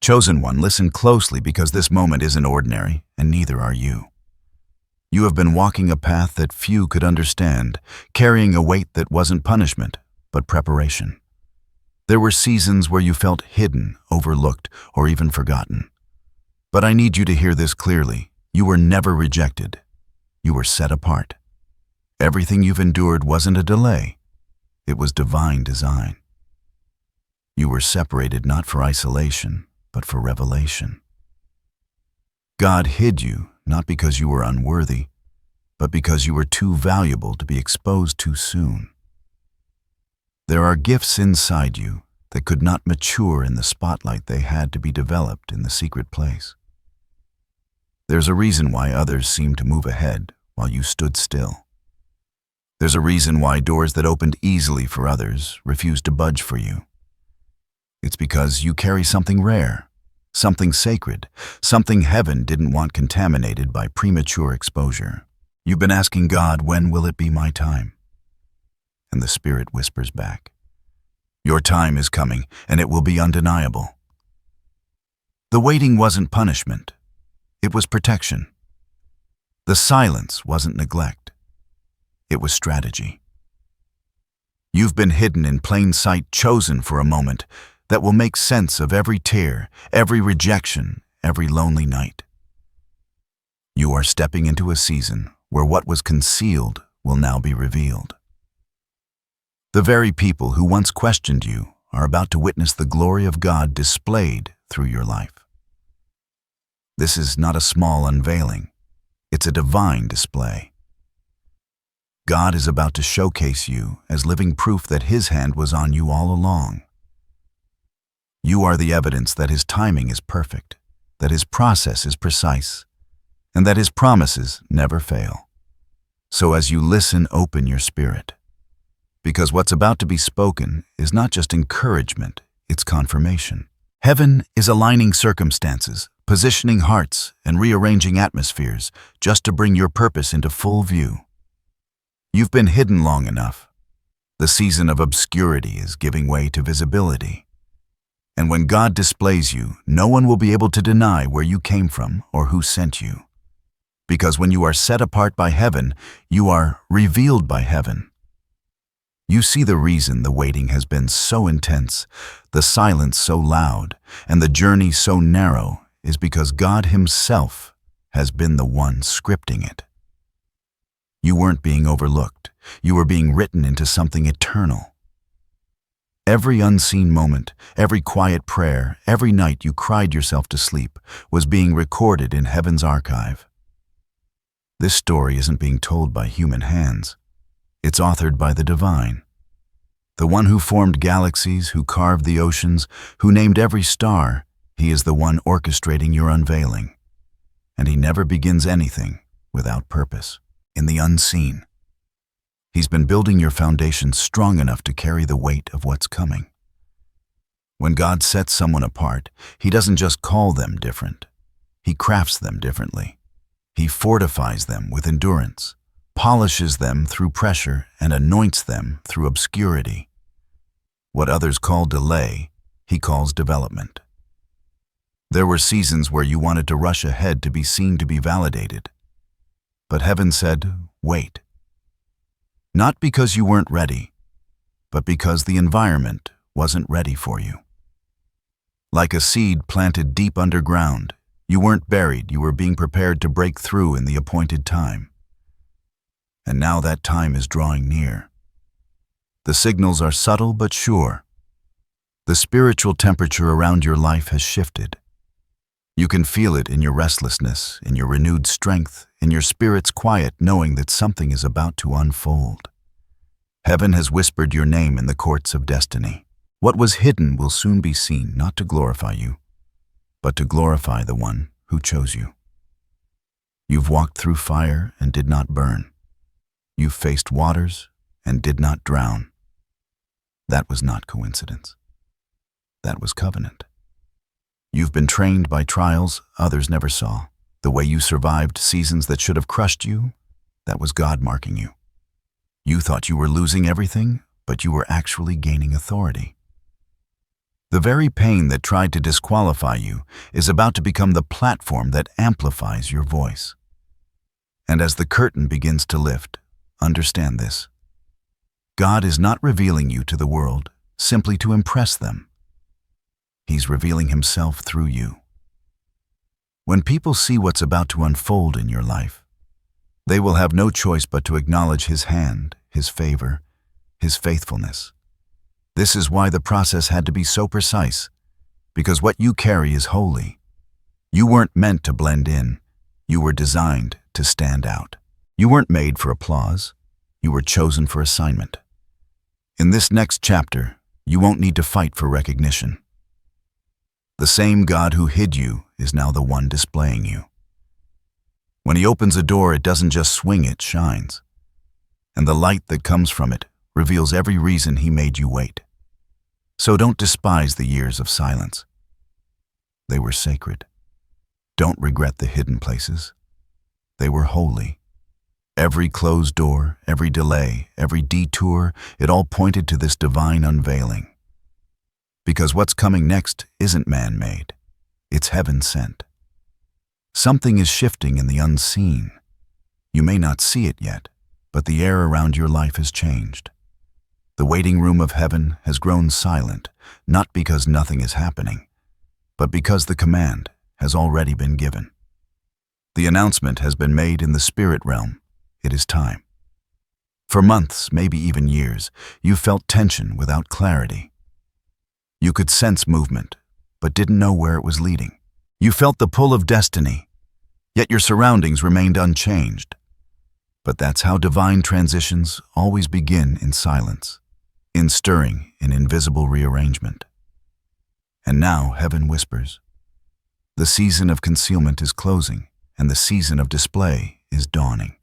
Chosen one, listen closely because this moment isn't ordinary, and neither are you. You have been walking a path that few could understand, carrying a weight that wasn't punishment, but preparation. There were seasons where you felt hidden, overlooked, or even forgotten. But I need you to hear this clearly. You were never rejected. You were set apart. Everything you've endured wasn't a delay. It was divine design. You were separated not for isolation, but for revelation. God hid you not because you were unworthy, but because you were too valuable to be exposed too soon. There are gifts inside you that could not mature in the spotlight. They had to be developed in the secret place. There's a reason why others seemed to move ahead while you stood still. There's a reason why doors that opened easily for others refused to budge for you. It's because you carry something rare, something sacred, something heaven didn't want contaminated by premature exposure. You've been asking God, when will it be my time? And the Spirit whispers back, your time is coming, and it will be undeniable. The waiting wasn't punishment. It was protection. The silence wasn't neglect. It was strategy. You've been hidden in plain sight, chosen for a moment that will make sense of every tear, every rejection, every lonely night. You are stepping into a season where what was concealed will now be revealed. The very people who once questioned you are about to witness the glory of God displayed through your life. This is not a small unveiling. It's a divine display. God is about to showcase you as living proof that His hand was on you all along. You are the evidence that His timing is perfect, that His process is precise, and that His promises never fail. So as you listen, open your spirit, because what's about to be spoken is not just encouragement, it's confirmation. Heaven is aligning circumstances, positioning hearts, and rearranging atmospheres just to bring your purpose into full view. You've been hidden long enough. The season of obscurity is giving way to visibility. And when God displays you, no one will be able to deny where you came from or who sent you. Because when you are set apart by heaven, you are revealed by heaven. You see the reason the waiting has been so intense, the silence so loud, and the journey so narrow is because God Himself has been the one scripting it. You weren't being overlooked. You were being written into something eternal. Every unseen moment, every quiet prayer, every night you cried yourself to sleep was being recorded in heaven's archive. This story isn't being told by human hands. It's authored by the divine. The one who formed galaxies, who carved the oceans, who named every star, He is the one orchestrating your unveiling. And He never begins anything without purpose. In the unseen, He's been building your foundation strong enough to carry the weight of what's coming. When God sets someone apart, He doesn't just call them different. He crafts them differently. He fortifies them with endurance, polishes them through pressure, and anoints them through obscurity. What others call delay, He calls development. There were seasons where you wanted to rush ahead to be seen, to be validated. But heaven said, wait. Not because you weren't ready, but because the environment wasn't ready for you. Like a seed planted deep underground, you weren't buried, you were being prepared to break through in the appointed time. And now that time is drawing near. The signals are subtle but sure. The spiritual temperature around your life has shifted. You can feel it in your restlessness, in your renewed strength, in your spirit's quiet, knowing that something is about to unfold. Heaven has whispered your name in the courts of destiny. What was hidden will soon be seen, not to glorify you, but to glorify the one who chose you. You've walked through fire and did not burn. You've faced waters and did not drown. That was not coincidence. That was covenant. You've been trained by trials others never saw. The way you survived seasons that should have crushed you, that was God marking you. You thought you were losing everything, but you were actually gaining authority. The very pain that tried to disqualify you is about to become the platform that amplifies your voice. And as the curtain begins to lift, understand this. God is not revealing you to the world simply to impress them. He's revealing Himself through you. When people see what's about to unfold in your life, they will have no choice but to acknowledge His hand, His favor, His faithfulness. This is why the process had to be so precise, because what you carry is holy. You weren't meant to blend in. You were designed to stand out. You weren't made for applause. You were chosen for assignment. In this next chapter, you won't need to fight for recognition. The same God who hid you is now the one displaying you. When He opens a door, it doesn't just swing, it shines. And the light that comes from it reveals every reason He made you wait. So don't despise the years of silence. They were sacred. Don't regret the hidden places. They were holy. Every closed door, every delay, every detour, it all pointed to this divine unveiling. Because what's coming next isn't man-made. It's heaven-sent. Something is shifting in the unseen. You may not see it yet, but the air around your life has changed. The waiting room of heaven has grown silent, not because nothing is happening, but because the command has already been given. The announcement has been made in the spirit realm. It is time. For months, maybe even years, you felt tension without clarity. You could sense movement, but didn't know where it was leading. You felt the pull of destiny, yet your surroundings remained unchanged. But that's how divine transitions always begin, in silence, in stirring, in invisible rearrangement. And now heaven whispers. The season of concealment is closing, and the season of display is dawning.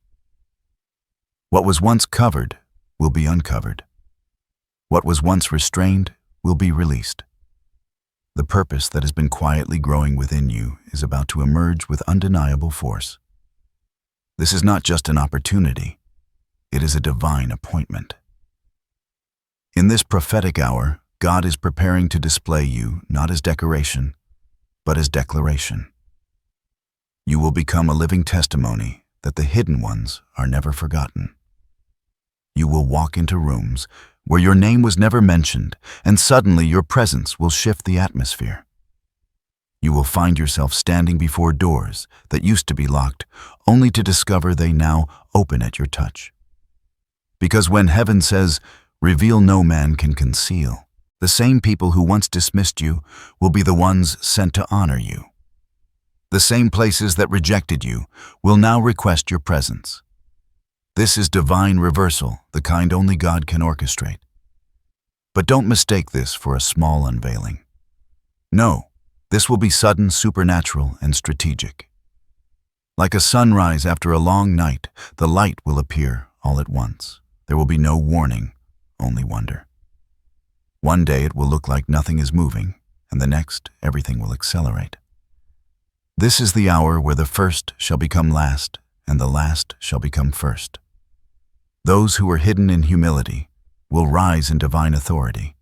What was once covered will be uncovered. What was once restrained will be released. The purpose that has been quietly growing within you is about to emerge with undeniable force. This is not just an opportunity, it is a divine appointment. In this prophetic hour, God is preparing to display you not as decoration, but as declaration. You will become a living testimony that the hidden ones are never forgotten. You will walk into rooms where your name was never mentioned, and suddenly your presence will shift the atmosphere. You will find yourself standing before doors that used to be locked, only to discover they now open at your touch. Because when heaven says, "Reveal no man can conceal," the same people who once dismissed you will be the ones sent to honor you. The same places that rejected you will now request your presence. This is divine reversal, the kind only God can orchestrate. But don't mistake this for a small unveiling. No, this will be sudden, supernatural, and strategic. Like a sunrise after a long night, the light will appear all at once. There will be no warning, only wonder. One day it will look like nothing is moving, and the next everything will accelerate. This is the hour where the first shall become last, and the last shall become first. Those who were hidden in humility will rise in divine authority.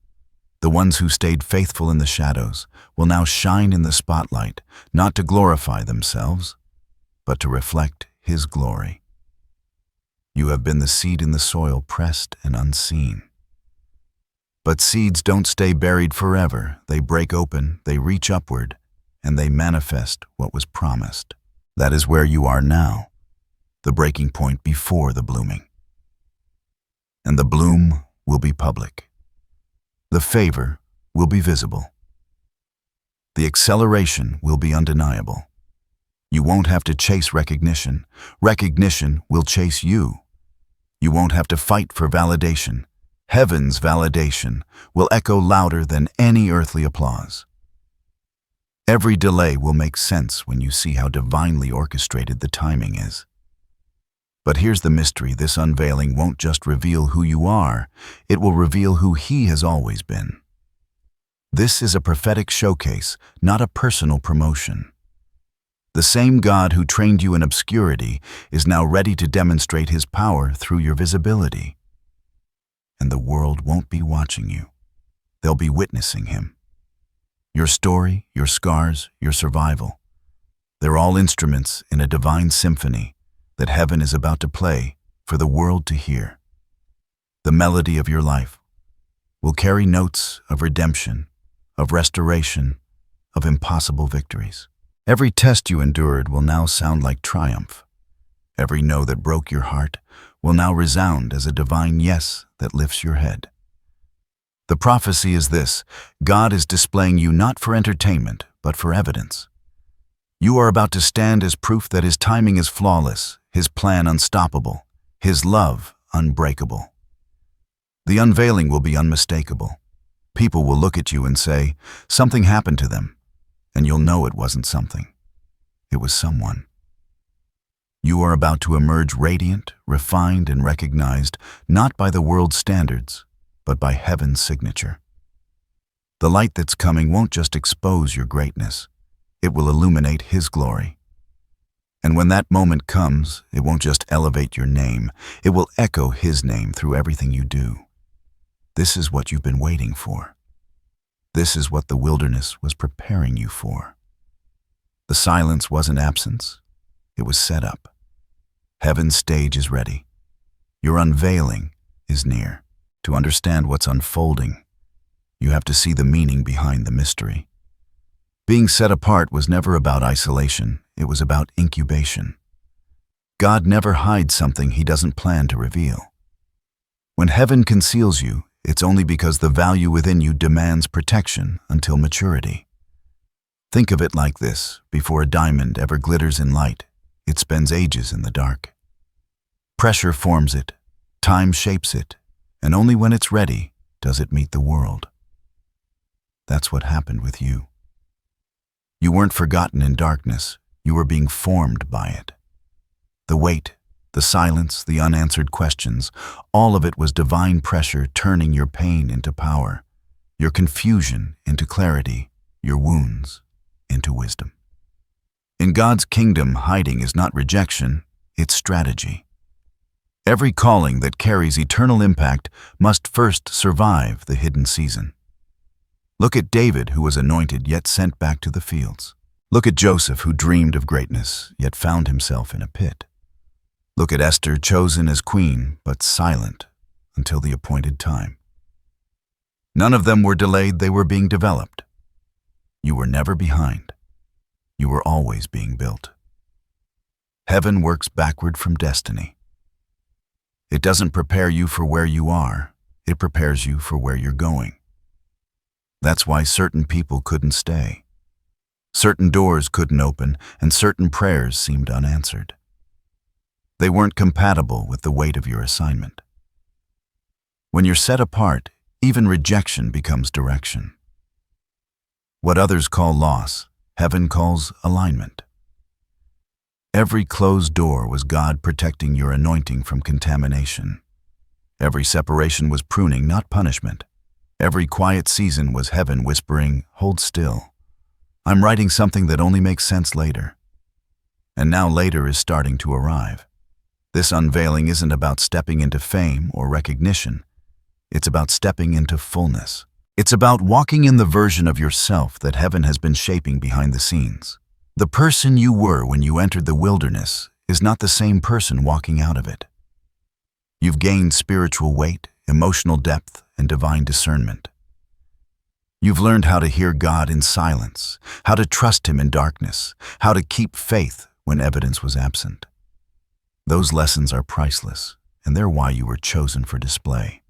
The ones who stayed faithful in the shadows will now shine in the spotlight, not to glorify themselves, but to reflect His glory. You have been the seed in the soil, pressed and unseen. But seeds don't stay buried forever. They break open, they reach upward, and they manifest what was promised. That is where you are now, the breaking point before the blooming. And the bloom will be public. The favor will be visible. The acceleration will be undeniable. You won't have to chase recognition. Recognition will chase you. You won't have to fight for validation. Heaven's validation will echo louder than any earthly applause. Every delay will make sense when you see how divinely orchestrated the timing is. But here's the mystery: this unveiling won't just reveal who you are, it will reveal who He has always been. This is a prophetic showcase, not a personal promotion. The same God who trained you in obscurity is now ready to demonstrate His power through your visibility. And the world won't be watching you. They'll be witnessing Him. Your story, your scars, your survival. They're all instruments in a divine symphony that heaven is about to play for the world to hear. The melody of your life will carry notes of redemption, of restoration, of impossible victories. Every test you endured will now sound like triumph. Every no that broke your heart will now resound as a divine yes that lifts your head. The prophecy is this: God is displaying you not for entertainment, but for evidence. You are about to stand as proof that His timing is flawless, His plan unstoppable, His love unbreakable. The unveiling will be unmistakable. People will look at you and say, something happened to them, and you'll know it wasn't something. It was someone. You are about to emerge radiant, refined, and recognized not by the world's standards, but by heaven's signature. The light that's coming won't just expose your greatness, it will illuminate His glory. And when that moment comes, it won't just elevate your name, it will echo His name through everything you do. This is what you've been waiting for. This is what the wilderness was preparing you for. The silence wasn't absence, it was set up. Heaven's stage is ready. Your unveiling is near. To understand what's unfolding, you have to see the meaning behind the mystery. Being set apart was never about isolation, it was about incubation. God never hides something He doesn't plan to reveal. When heaven conceals you, it's only because the value within you demands protection until maturity. Think of it like this: before a diamond ever glitters in light, it spends ages in the dark. Pressure forms it, time shapes it, and only when it's ready does it meet the world. That's what happened with you. You weren't forgotten in darkness, you were being formed by it. The weight, the silence, the unanswered questions, all of it was divine pressure turning your pain into power, your confusion into clarity, your wounds into wisdom. In God's kingdom, hiding is not rejection, it's strategy. Every calling that carries eternal impact must first survive the hidden season. Look at David, who was anointed yet sent back to the fields. Look at Joseph, who dreamed of greatness yet found himself in a pit. Look at Esther, chosen as queen but silent until the appointed time. None of them were delayed, they were being developed. You were never behind. You were always being built. Heaven works backward from destiny. It doesn't prepare you for where you are, it prepares you for where you're going. That's why certain people couldn't stay. Certain doors couldn't open, and certain prayers seemed unanswered. They weren't compatible with the weight of your assignment. When you're set apart, even rejection becomes direction. What others call loss, heaven calls alignment. Every closed door was God protecting your anointing from contamination. Every separation was pruning, not punishment. Every quiet season was heaven whispering, "Hold still. I'm writing something that only makes sense later." And now later is starting to arrive. This unveiling isn't about stepping into fame or recognition. It's about stepping into fullness. It's about walking in the version of yourself that heaven has been shaping behind the scenes. The person you were when you entered the wilderness is not the same person walking out of it. You've gained spiritual weight, emotional depth, and divine discernment. You've learned how to hear God in silence, how to trust Him in darkness, how to keep faith when evidence was absent. Those lessons are priceless, and they're why you were chosen for display.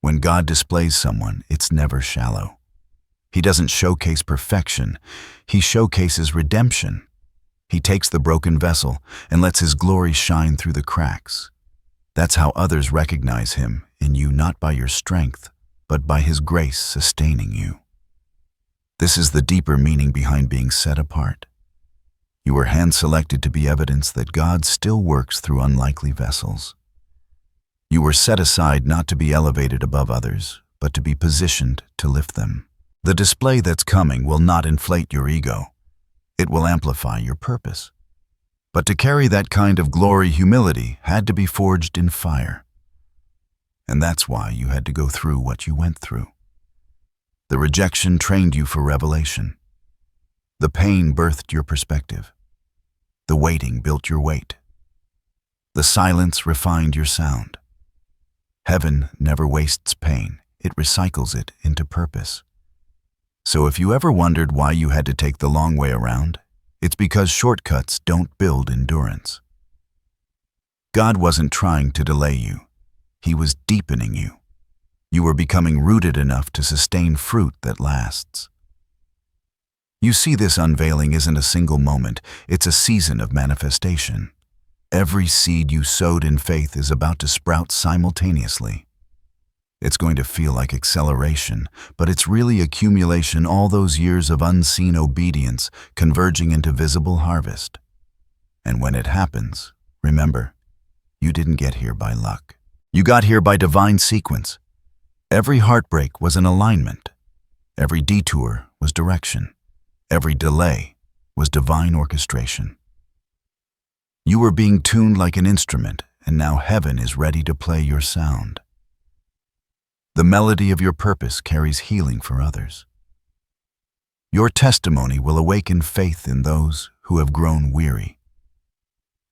When God displays someone, it's never shallow. He doesn't showcase perfection, He showcases redemption. He takes the broken vessel and lets His glory shine through the cracks. That's how others recognize Him in you, not by your strength, but by His grace sustaining you. This is the deeper meaning behind being set apart. You were hand-selected to be evidence that God still works through unlikely vessels. You were set aside not to be elevated above others, but to be positioned to lift them. The display that's coming will not inflate your ego. It will amplify your purpose. But to carry that kind of glory, humility had to be forged in fire. And that's why you had to go through what you went through. The rejection trained you for revelation. The pain birthed your perspective. The waiting built your weight. The silence refined your sound. Heaven never wastes pain. It recycles it into purpose. So if you ever wondered why you had to take the long way around, it's because shortcuts don't build endurance. God wasn't trying to delay you. He was deepening you. You were becoming rooted enough to sustain fruit that lasts. You see, this unveiling isn't a single moment, it's a season of manifestation. Every seed you sowed in faith is about to sprout simultaneously. It's going to feel like acceleration, but it's really accumulation, all those years of unseen obedience converging into visible harvest. And when it happens, remember, you didn't get here by luck. You got here by divine sequence. Every heartbreak was an alignment. Every detour was direction. Every delay was divine orchestration. You were being tuned like an instrument, and now heaven is ready to play your sound. The melody of your purpose carries healing for others. Your testimony will awaken faith in those who have grown weary.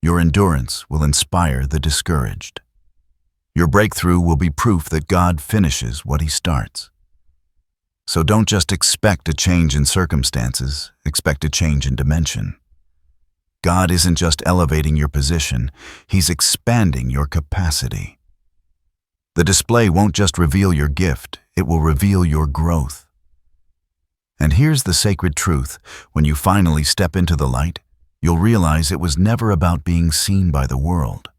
Your endurance will inspire the discouraged. Your breakthrough will be proof that God finishes what He starts. So don't just expect a change in circumstances, expect a change in dimension. God isn't just elevating your position, He's expanding your capacity. The display won't just reveal your gift, it will reveal your growth. And here's the sacred truth: when you finally step into the light, you'll realize it was never about being seen by the world.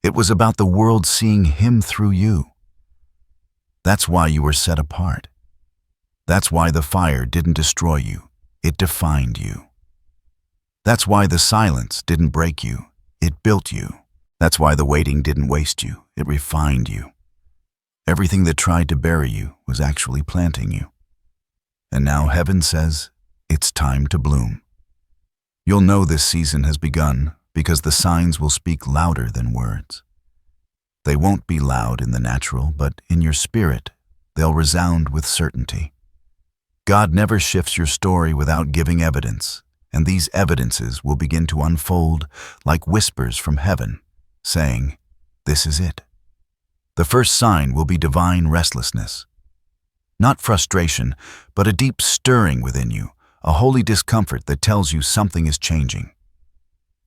It was about the world seeing Him through you. That's why you were set apart. That's why the fire didn't destroy you, it defined you. That's why the silence didn't break you, it built you. That's why the waiting didn't waste you, it refined you. Everything that tried to bury you was actually planting you. And now heaven says, it's time to bloom. You'll know this season has begun because the signs will speak louder than words. They won't be loud in the natural, but in your spirit, they'll resound with certainty. God never shifts your story without giving evidence, and these evidences will begin to unfold like whispers from heaven, saying, this is it. The first sign will be divine restlessness. Not frustration, but a deep stirring within you, a holy discomfort that tells you something is changing.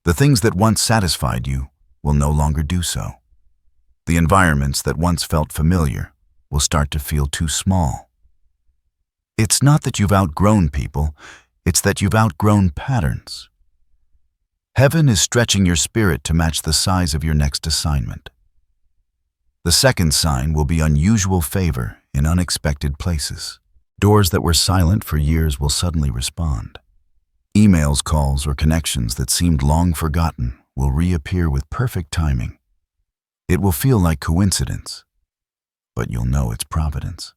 The things that once satisfied you will no longer do so. The environments that once felt familiar will start to feel too small. It's not that you've outgrown people, it's that you've outgrown patterns. Heaven is stretching your spirit to match the size of your next assignment. The second sign will be unusual favor in unexpected places. Doors that were silent for years will suddenly respond. Emails, calls, or connections that seemed long forgotten will reappear with perfect timing. It will feel like coincidence, but you'll know it's providence.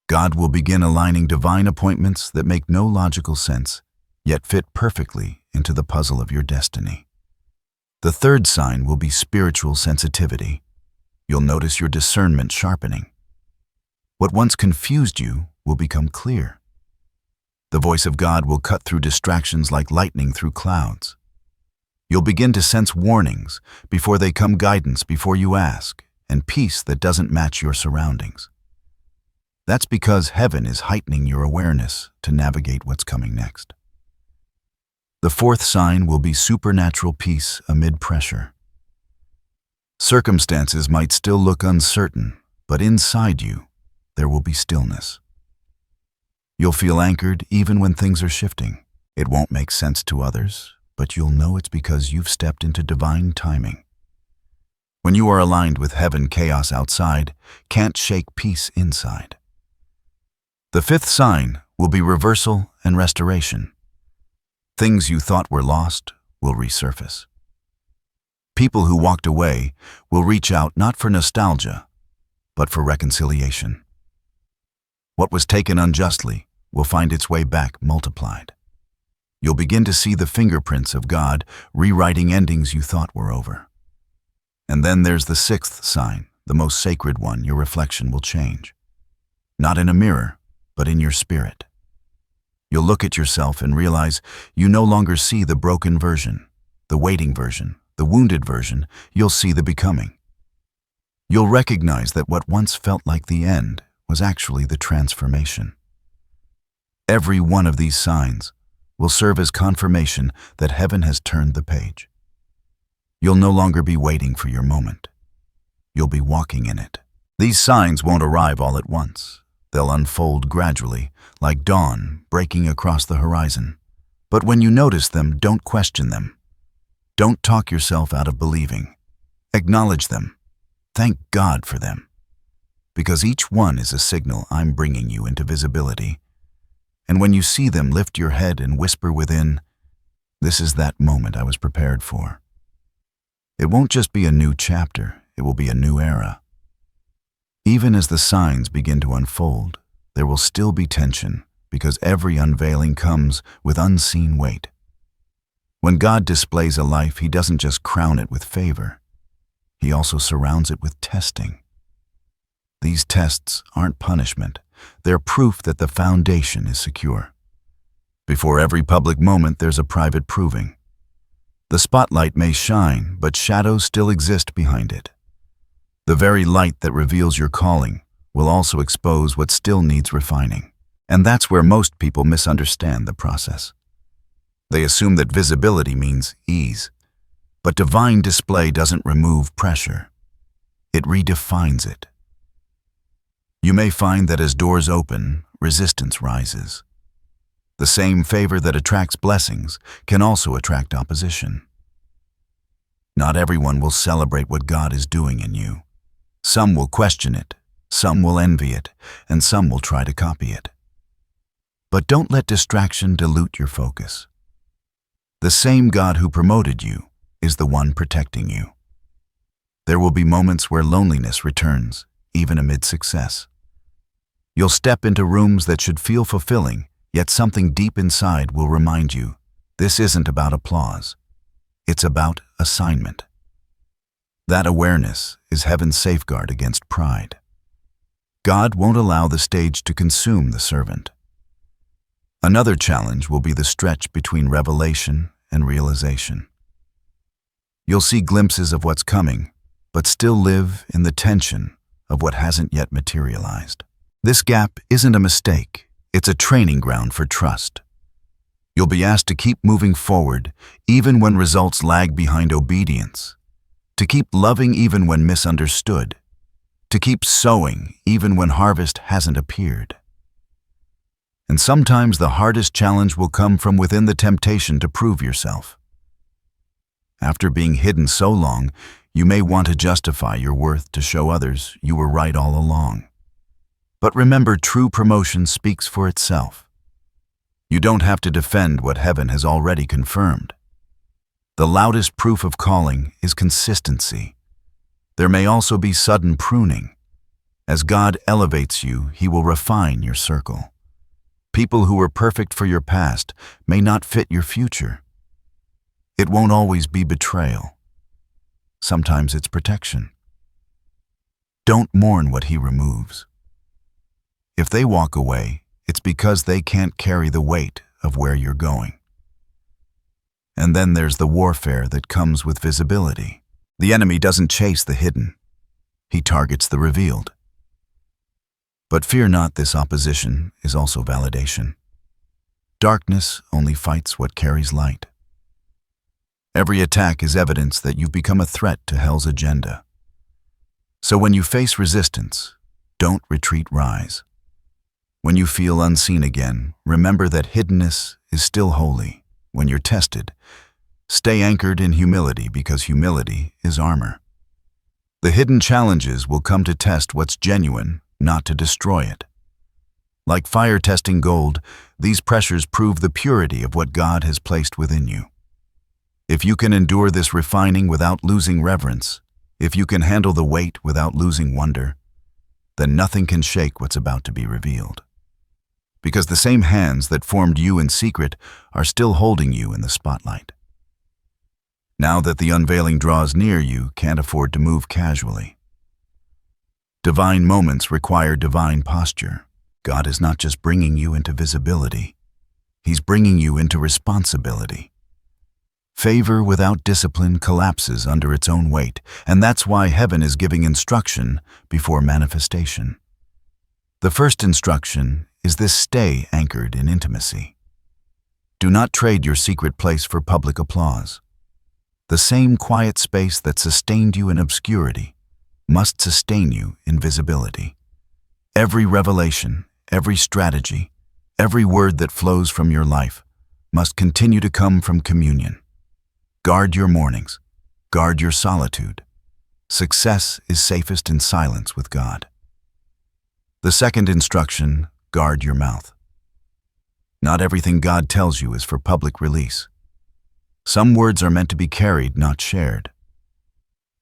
God will begin aligning divine appointments that make no logical sense, yet fit perfectly into the puzzle of your destiny. The third sign will be spiritual sensitivity. You'll notice your discernment sharpening. What once confused you will become clear. The voice of God will cut through distractions like lightning through clouds. You'll begin to sense warnings before they come, guidance before you ask, and peace that doesn't match your surroundings. That's because heaven is heightening your awareness to navigate what's coming next. The fourth sign will be supernatural peace amid pressure. Circumstances might still look uncertain, but inside you, there will be stillness. You'll feel anchored even when things are shifting. It won't make sense to others, but you'll know it's because you've stepped into divine timing. When you are aligned with heaven, chaos outside can't shake peace inside. The fifth sign will be reversal and restoration. Things you thought were lost will resurface. People who walked away will reach out not for nostalgia, but for reconciliation. What was taken unjustly will find its way back multiplied. You'll begin to see the fingerprints of God rewriting endings you thought were over. And then there's the sixth sign, the most sacred one. Your reflection will change. Not in a mirror, but in your spirit. You'll look at yourself and realize you no longer see the broken version, the waiting version, the wounded version. You'll see the becoming. You'll recognize that what once felt like the end was actually the transformation. Every one of these signs will serve as confirmation that heaven has turned the page. You'll no longer be waiting for your moment. You'll be walking in it. These signs won't arrive all at once. They'll unfold gradually, like dawn breaking across the horizon. But when you notice them, don't question them. Don't talk yourself out of believing. Acknowledge them. Thank God for them. Because each one is a signal I'm bringing you into visibility. And when you see them, lift your head and whisper within, "This is that moment I was prepared for." It won't just be a new chapter, it will be a new era. Even as the signs begin to unfold, there will still be tension, because every unveiling comes with unseen weight. When God displays a life, He doesn't just crown it with favor. He also surrounds it with testing. These tests aren't punishment. They're proof that the foundation is secure. Before every public moment, there's a private proving. The spotlight may shine, but shadows still exist behind it. The very light that reveals your calling will also expose what still needs refining. And that's where most people misunderstand the process. They assume that visibility means ease. But divine display doesn't remove pressure. It redefines it. You may find that as doors open, resistance rises. The same favor that attracts blessings can also attract opposition. Not everyone will celebrate what God is doing in you. Some will question it, some will envy it, and some will try to copy it. But don't let distraction dilute your focus. The same God who promoted you is the one protecting you. There will be moments where loneliness returns, even amid success. You'll step into rooms that should feel fulfilling, yet something deep inside will remind you, this isn't about applause. It's about assignment. That awareness is heaven's safeguard against pride. God won't allow the stage to consume the servant. Another challenge will be the stretch between revelation and realization. You'll see glimpses of what's coming, but still live in the tension of what hasn't yet materialized. This gap isn't a mistake, it's a training ground for trust. You'll be asked to keep moving forward, even when results lag behind obedience, to keep loving even when misunderstood, to keep sowing even when harvest hasn't appeared. And sometimes the hardest challenge will come from within the temptation to prove yourself. After being hidden so long, you may want to justify your worth to show others you were right all along. But remember, true promotion speaks for itself. You don't have to defend what heaven has already confirmed. The loudest proof of calling is consistency. There may also be sudden pruning. As God elevates you, He will refine your circle. People who were perfect for your past may not fit your future. It won't always be betrayal. Sometimes it's protection. Don't mourn what He removes. If they walk away, it's because they can't carry the weight of where you're going. And then there's the warfare that comes with visibility. The enemy doesn't chase the hidden. He targets the revealed. But fear not, this opposition is also validation. Darkness only fights what carries light. Every attack is evidence that you've become a threat to hell's agenda. So when you face resistance, don't retreat, rise. When you feel unseen again, remember that hiddenness is still holy. When you're tested, stay anchored in humility, because humility is armor. The hidden challenges will come to test what's genuine, not to destroy it. Like fire testing gold, these pressures prove the purity of what God has placed within you. If you can endure this refining without losing reverence, if you can handle the weight without losing wonder, then nothing can shake what's about to be revealed. Because the same hands that formed you in secret are still holding you in the spotlight. Now that the unveiling draws near, you can't afford to move casually. Divine moments require divine posture. God is not just bringing you into visibility, He's bringing you into responsibility. Favor without discipline collapses under its own weight, and that's why heaven is giving instruction before manifestation. The first instruction is this: stay anchored in intimacy. Do not trade your secret place for public applause. The same quiet space that sustained you in obscurity must sustain you in visibility. Every revelation, every strategy, every word that flows from your life must continue to come from communion. Guard your mornings. Guard your solitude. Success is safest in silence with God. The second instruction: guard your mouth. Not everything God tells you is for public release. Some words are meant to be carried, not shared.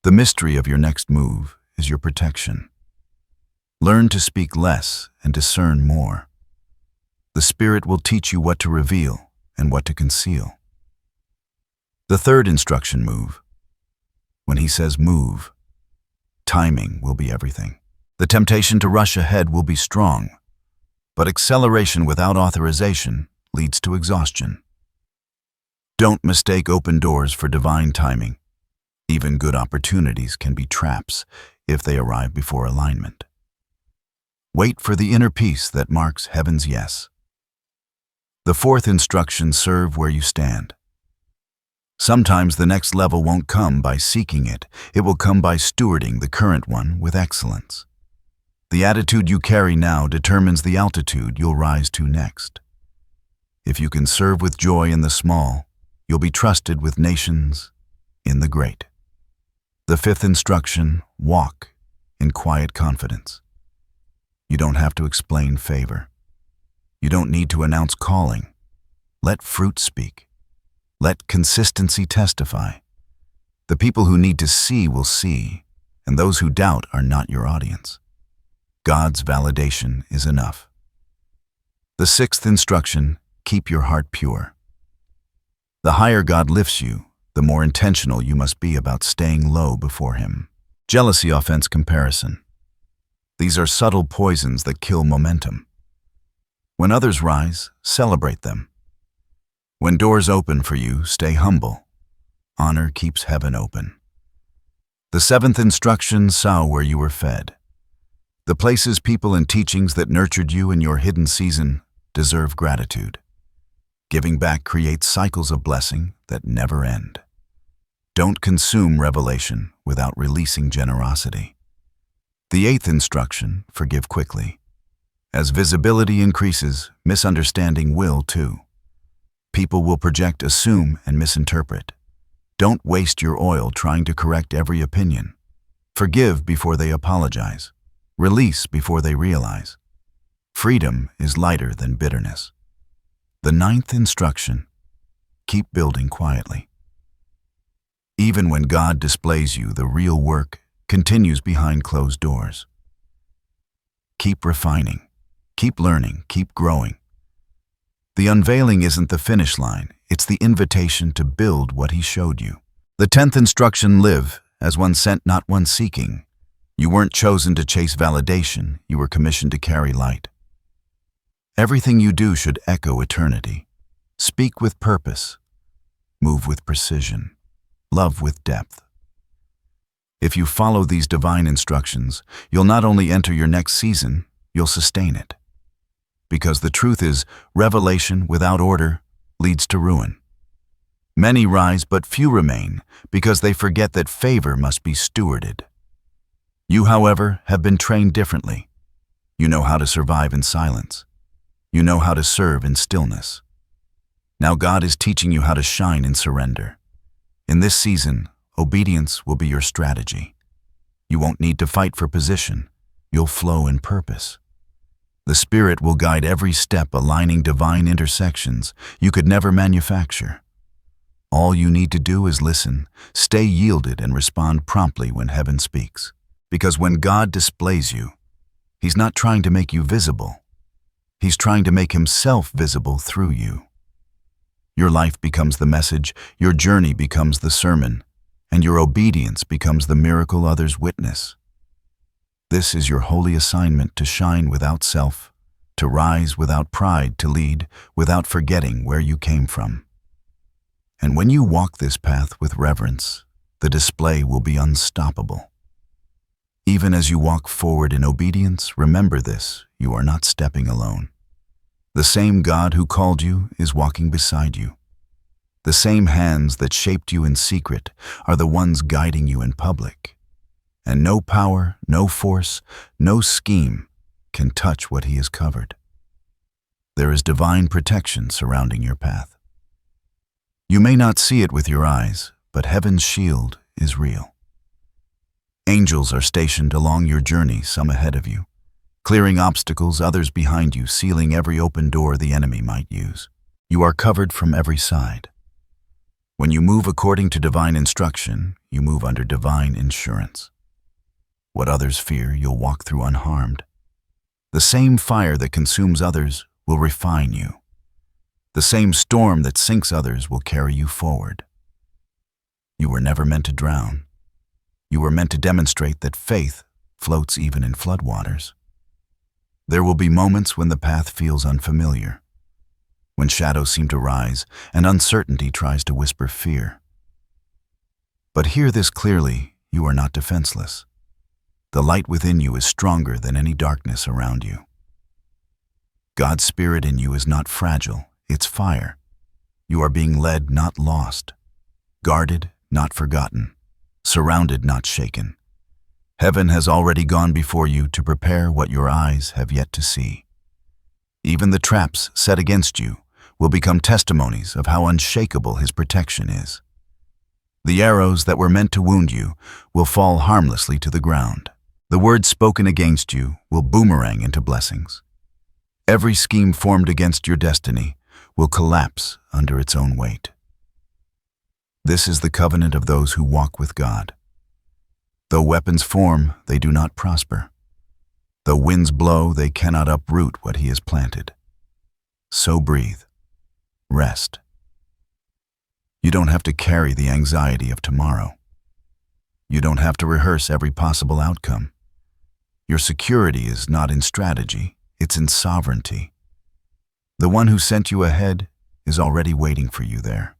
The mystery of your next move is your protection. Learn to speak less and discern more. The Spirit will teach you what to reveal and what to conceal. The third instruction: move. When He says move, timing will be everything. The temptation to rush ahead will be strong, but acceleration without authorization leads to exhaustion. Don't mistake open doors for divine timing. Even good opportunities can be traps if they arrive before alignment. Wait for the inner peace that marks heaven's yes. The fourth instruction: serve where you stand. Sometimes the next level won't come by seeking it. It will come by stewarding the current one with excellence. The attitude you carry now determines the altitude you'll rise to next. If you can serve with joy in the small, you'll be trusted with nations in the great. The fifth instruction: walk in quiet confidence. You don't have to explain favor. You don't need to announce calling. Let fruit speak. Let consistency testify. The people who need to see will see, and those who doubt are not your audience. God's validation is enough. The sixth instruction: keep your heart pure. The higher God lifts you, the more intentional you must be about staying low before Him. Jealousy, offense, comparison. These are subtle poisons that kill momentum. When others rise, celebrate them. When doors open for you, stay humble. Honor keeps heaven open. The seventh instruction: sow where you were fed. The places, people, and teachings that nurtured you in your hidden season deserve gratitude. Giving back creates cycles of blessing that never end. Don't consume revelation without releasing generosity. The eighth instruction: forgive quickly. As visibility increases, misunderstanding will too. People will project, assume, and misinterpret. Don't waste your oil trying to correct every opinion. Forgive before they apologize. Release before they realize. Freedom is lighter than bitterness. The ninth instruction: keep building quietly. Even when God displays you, the real work continues behind closed doors. Keep refining. Keep learning. Keep growing. The unveiling isn't the finish line, it's the invitation to build what He showed you. The 10th instruction: live as one sent, not one seeking. You weren't chosen to chase validation, you were commissioned to carry light. Everything you do should echo eternity. Speak with purpose. Move with precision. Love with depth. If you follow these divine instructions, you'll not only enter your next season, you'll sustain it. Because the truth is, revelation without order leads to ruin. Many rise, but few remain, because they forget that favor must be stewarded. You, however, have been trained differently. You know how to survive in silence. You know how to serve in stillness. Now God is teaching you how to shine in surrender. In this season, obedience will be your strategy. You won't need to fight for position. You'll flow in purpose. The Spirit will guide every step, aligning divine intersections you could never manufacture. All you need to do is listen, stay yielded, and respond promptly when heaven speaks. Because when God displays you, He's not trying to make you visible. He's trying to make Himself visible through you. Your life becomes the message, your journey becomes the sermon, and your obedience becomes the miracle others witness. This is your holy assignment: to shine without self, to rise without pride, to lead without forgetting where you came from. And when you walk this path with reverence, the display will be unstoppable. Even as you walk forward in obedience, remember this: you are not stepping alone. The same God who called you is walking beside you. The same hands that shaped you in secret are the ones guiding you in public. And no power, no force, no scheme can touch what He has covered. There is divine protection surrounding your path. You may not see it with your eyes, but heaven's shield is real. Angels are stationed along your journey, some ahead of you, clearing obstacles, others behind you, sealing every open door the enemy might use. You are covered from every side. When you move according to divine instruction, you move under divine insurance. What others fear, you'll walk through unharmed. The same fire that consumes others will refine you. The same storm that sinks others will carry you forward. You were never meant to drown. You were meant to demonstrate that faith floats even in floodwaters. There will be moments when the path feels unfamiliar, when shadows seem to rise and uncertainty tries to whisper fear. But hear this clearly: you are not defenseless. The light within you is stronger than any darkness around you. God's Spirit in you is not fragile, it's fire. You are being led, not lost. Guarded, not forgotten. Surrounded, not shaken. Heaven has already gone before you to prepare what your eyes have yet to see. Even the traps set against you will become testimonies of how unshakable His protection is. The arrows that were meant to wound you will fall harmlessly to the ground. The words spoken against you will boomerang into blessings. Every scheme formed against your destiny will collapse under its own weight. This is the covenant of those who walk with God. Though weapons form, they do not prosper. Though winds blow, they cannot uproot what He has planted. So breathe. Rest. You don't have to carry the anxiety of tomorrow. You don't have to rehearse every possible outcome. Your security is not in strategy, it's in sovereignty. The one who sent you ahead is already waiting for you there.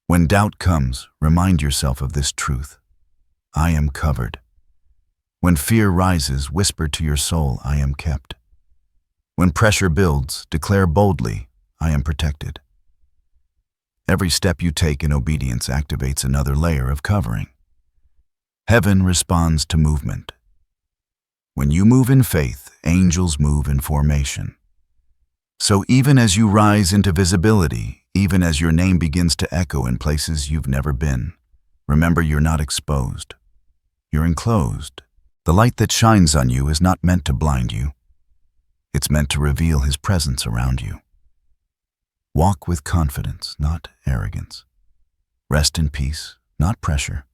When doubt comes, remind yourself of this truth: I am covered. When fear rises, whisper to your soul, I am kept. When pressure builds, declare boldly, I am protected. Every step you take in obedience activates another layer of covering. Heaven responds to movement. When you move in faith, angels move in formation. So even as you rise into visibility, even as your name begins to echo in places you've never been, remember you're not exposed. You're enclosed. The light that shines on you is not meant to blind you. It's meant to reveal His presence around you. Walk with confidence, not arrogance. Rest in peace, not pressure.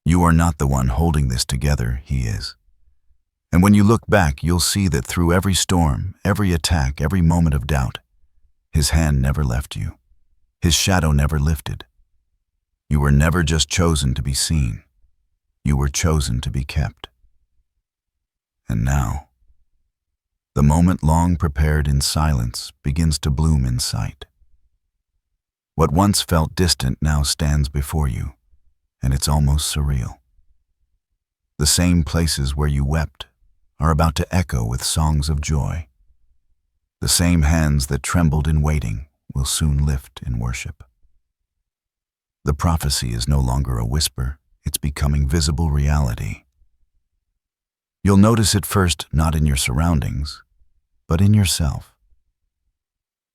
You are not the one holding this together, He is. And when you look back, you'll see that through every storm, every attack, every moment of doubt, His hand never left you. His shadow never lifted. You were never just chosen to be seen. You were chosen to be kept. And now, the moment long prepared in silence begins to bloom in sight. What once felt distant now stands before you, and it's almost surreal. The same places where you wept are about to echo with songs of joy. The same hands that trembled in waiting will soon lift in worship. The prophecy is no longer a whisper, it's becoming visible reality. You'll notice it first not in your surroundings, but in yourself.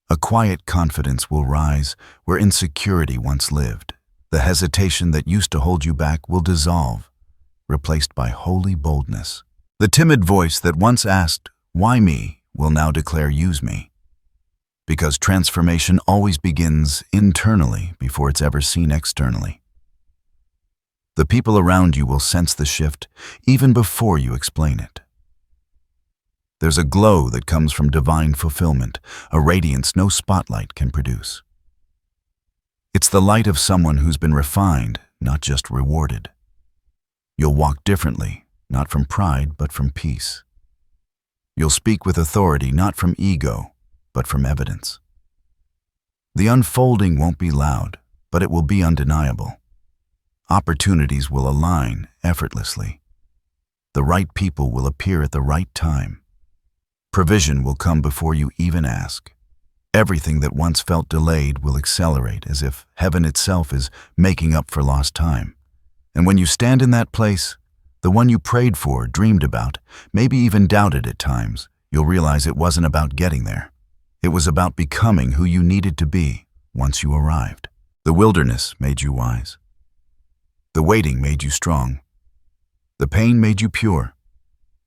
A quiet confidence will rise where insecurity once lived. The hesitation that used to hold you back will dissolve, replaced by holy boldness. The timid voice that once asked, "Why me?" will now declare, "Use me." Because transformation always begins internally before it's ever seen externally. The people around you will sense the shift even before you explain it. There's a glow that comes from divine fulfillment, a radiance no spotlight can produce. It's the light of someone who's been refined, not just rewarded. You'll walk differently, not from pride, but from peace. You'll speak with authority, not from ego, but from evidence. The unfolding won't be loud, but it will be undeniable. Opportunities will align effortlessly. The right people will appear at the right time. Provision will come before you even ask. Everything that once felt delayed will accelerate, as if heaven itself is making up for lost time. And when you stand in that place, the one you prayed for, dreamed about, maybe even doubted at times, you'll realize it wasn't about getting there. It was about becoming who you needed to be once you arrived. The wilderness made you wise. The waiting made you strong. The pain made you pure.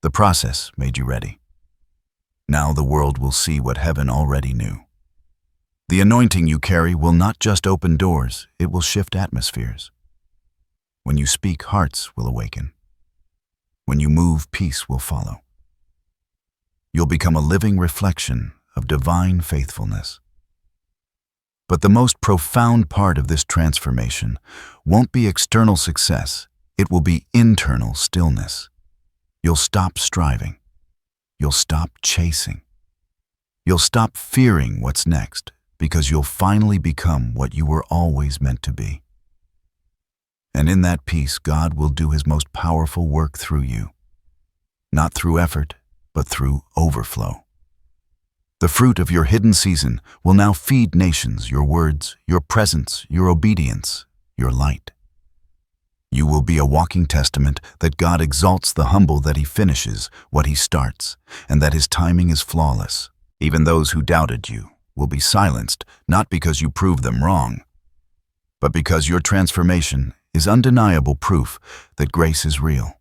The process made you ready. Now the world will see what heaven already knew. The anointing you carry will not just open doors, it will shift atmospheres. When you speak, hearts will awaken. When you move, peace will follow. You'll become a living reflection of divine faithfulness. But the most profound part of this transformation won't be external success, it will be internal stillness. You'll stop striving. You'll stop chasing. You'll stop fearing what's next, because you'll finally become what you were always meant to be. And in that peace, God will do His most powerful work through you. Not through effort, but through overflow. The fruit of your hidden season will now feed nations, your words, your presence, your obedience, your light. You will be a walking testament that God exalts the humble, that He finishes what He starts, and that His timing is flawless. Even those who doubted you will be silenced, not because you proved them wrong, but because your transformation is undeniable proof that grace is real.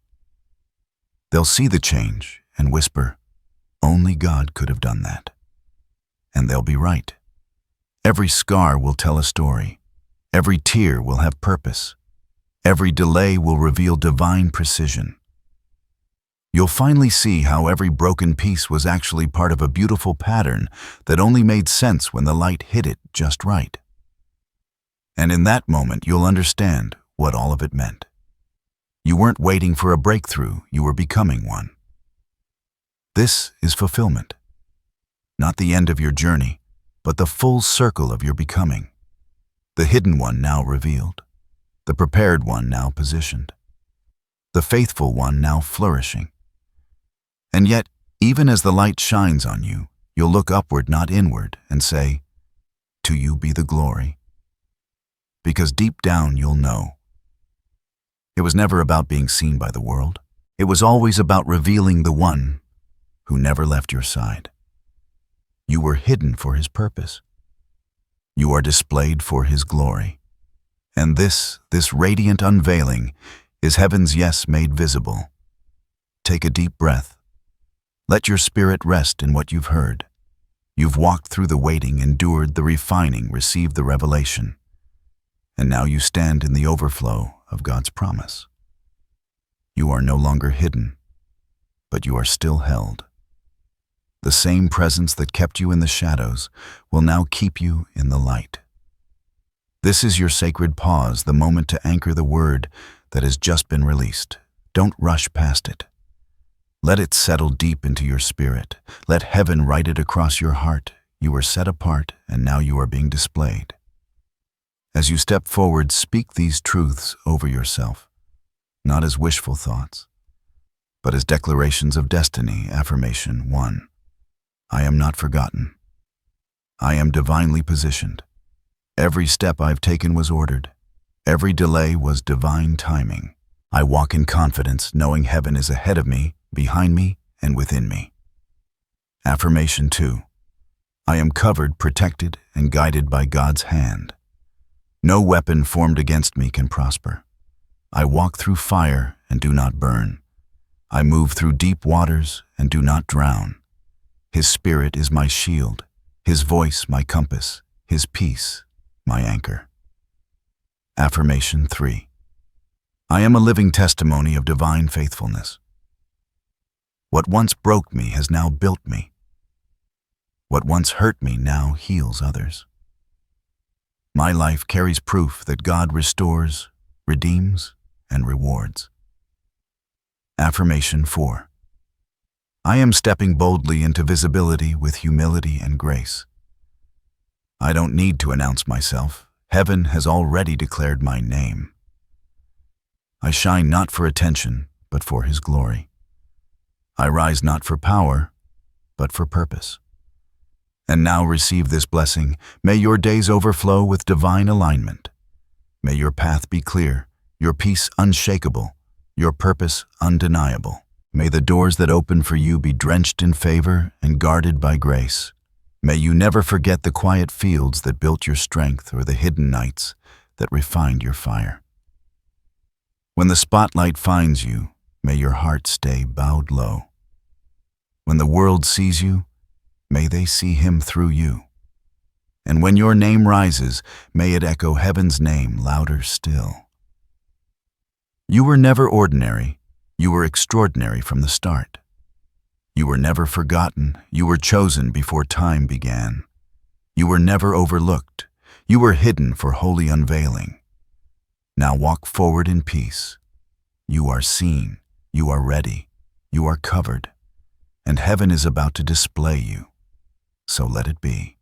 They'll see the change and whisper, "Only God could have done that." And they'll be right. Every scar will tell a story. Every tear will have purpose. Every delay will reveal divine precision. You'll finally see how every broken piece was actually part of a beautiful pattern that only made sense when the light hit it just right. And in that moment, you'll understand what all of it meant. You weren't waiting for a breakthrough, you were becoming one. This is fulfillment. Not the end of your journey, but the full circle of your becoming. The hidden one now revealed. The prepared one now positioned. The faithful one now flourishing. And yet, even as the light shines on you, you'll look upward, not inward, and say, "To you be the glory." Because deep down you'll know. It was never about being seen by the world. It was always about revealing the one who never left your side. You were hidden for His purpose. You are displayed for His glory. And this radiant unveiling is heaven's yes made visible. Take a deep breath. Let your spirit rest in what you've heard. You've walked through the waiting, endured the refining, received the revelation. And now you stand in the overflow of God's promise. You are no longer hidden, but you are still held. The same presence that kept you in the shadows will now keep you in the light. This is your sacred pause, the moment to anchor the word that has just been released. Don't rush past it. Let it settle deep into your spirit. Let heaven write it across your heart. You were set apart, and now you are being displayed. As you step forward, speak these truths over yourself, not as wishful thoughts, but as declarations of destiny. Affirmation 1. I am not forgotten. I am divinely positioned. Every step I've taken was ordered. Every delay was divine timing. I walk in confidence, knowing heaven is ahead of me, behind me, and within me. Affirmation 2. I am covered, protected, and guided by God's hand. No weapon formed against me can prosper. I walk through fire and do not burn. I move through deep waters and do not drown. His Spirit is my shield, His voice my compass, His peace my anchor. Affirmation 3. I am a living testimony of divine faithfulness. What once broke me has now built me. What once hurt me now heals others. My life carries proof that God restores, redeems, and rewards. Affirmation 4. I am stepping boldly into visibility with humility and grace. I don't need to announce myself. Heaven has already declared my name. I shine not for attention, but for His glory. I rise not for power, but for purpose. And now receive this blessing. May your days overflow with divine alignment. May your path be clear, your peace unshakable, your purpose undeniable. May the doors that open for you be drenched in favor and guarded by grace. May you never forget the quiet fields that built your strength or the hidden nights that refined your fire. When the spotlight finds you, may your heart stay bowed low. When the world sees you, may they see Him through you. And when your name rises, may it echo heaven's name louder still. You were never ordinary. You were extraordinary from the start. You were never forgotten. You were chosen before time began. You were never overlooked. You were hidden for holy unveiling. Now walk forward in peace. You are seen. You are ready. You are covered. And heaven is about to display you. So let it be.